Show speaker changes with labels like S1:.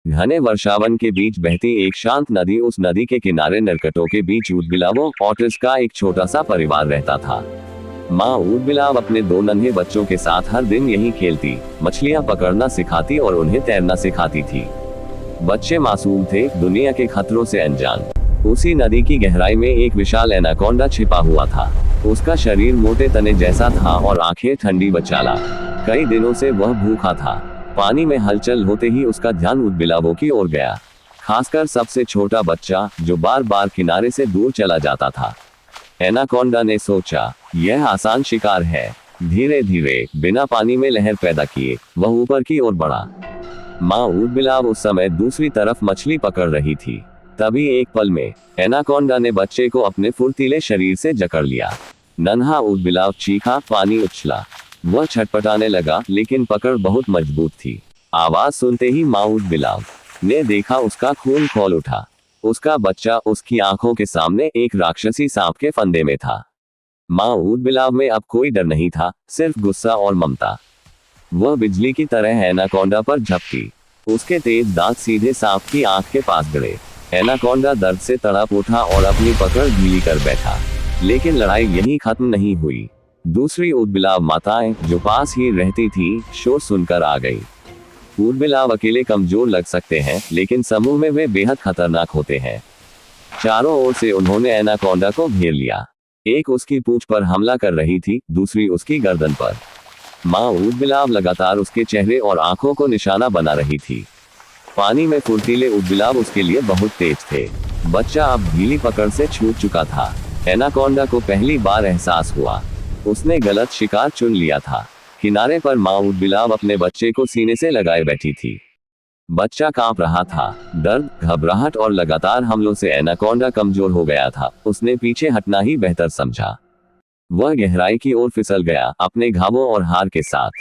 S1: घने वर्षावन के बीच बहती एक शांत नदी, उस नदी के किनारे नरकटों के बीच ऊदबिलावों ऑटर्स का एक छोटा सा परिवार रहता था। माँ ऊदबिलाव अपने 2 नन्हे बच्चों के साथ हर दिन यहीं खेलती, मछलियाँ पकड़ना सिखाती और उन्हें तैरना सिखाती थी। बच्चे मासूम थे, दुनिया के खतरों से अनजान। उसी नदी की गहराई में एक विशाल एनाकोंडा छिपा हुआ था। उसका शरीर मोटे तने जैसा था और आंखें ठंडी बचाला। कई दिनों से वह भूखा था। पानी में हलचल होते ही उसका ध्यान ऊदबिलावों की ओर गया, खासकर सबसे छोटा बच्चा जो बार बार किनारे से दूर चला जाता था। एनाकोंडा ने सोचा, यह आसान शिकार है। धीरे धीरे बिना पानी में लहर पैदा किए वह ऊपर की ओर बढ़ा। माँ ऊदबिलाव उस समय दूसरी तरफ मछली पकड़ रही थी। तभी एक पल में एनाकोंडा ने बच्चे को अपने फुर्तीले शरीर से जकड़ लिया। नन्हा ऊदबिलाव चीखा, पानी उछला। वह छटपटाने लगा, लेकिन पकड़ बहुत मजबूत थी। आवाज सुनते ही माँ ऊदबिलाव ने देखा, उसका खून खौल उठा। उसका बच्चा उसकी आंखों के सामने एक राक्षसी सांप के फंदे में था। माँ ऊदबिलाव में अब कोई डर नहीं था, सिर्फ गुस्सा और ममता। वह बिजली की तरह एनाकोंडा पर झपटी। उसके तेज दांत सीधे सांप की आंख के पास गड़े। एनाकोंडा दर्द से तड़प उठा और अपनी पकड़ ढीली कर बैठा। लेकिन लड़ाई यहीं खत्म नहीं हुई। दूसरी ऊदबिलाव माताएं जो पास ही रहती थी, शोर सुनकर आ गई। ऊदबिलाव अकेले कमजोर लग सकते हैं, लेकिन समूह में वे बेहद खतरनाक होते हैं। चारों ओर से उन्होंने एनाकोंडा को घेर लिया। एक उसकी पूंछ पर हमला कर रही थी, दूसरी उसकी गर्दन पर। माँ ऊदबिलाव लगातार उसके चेहरे और आंखों को निशाना बना रही थी। पानी में फुर्तीले ऊदबिलाव उसके लिए बहुत तेज थे। बच्चा अब ढीली पकड़ से छूट चुका था। एनाकोंडा को पहली बार एहसास हुआ, उसने गलत शिकार चुन लिया था। किनारे पर माँ ऊदबिलाव अपने बच्चे को सीने से लगाए बैठी थी। बच्चा कांप रहा था। दर्द, घबराहट और लगातार हमलों से एनाकोंडा कमजोर हो गया था। उसने पीछे हटना ही बेहतर समझा। वह गहराई की ओर फिसल गया, अपने घावों और हार के साथ।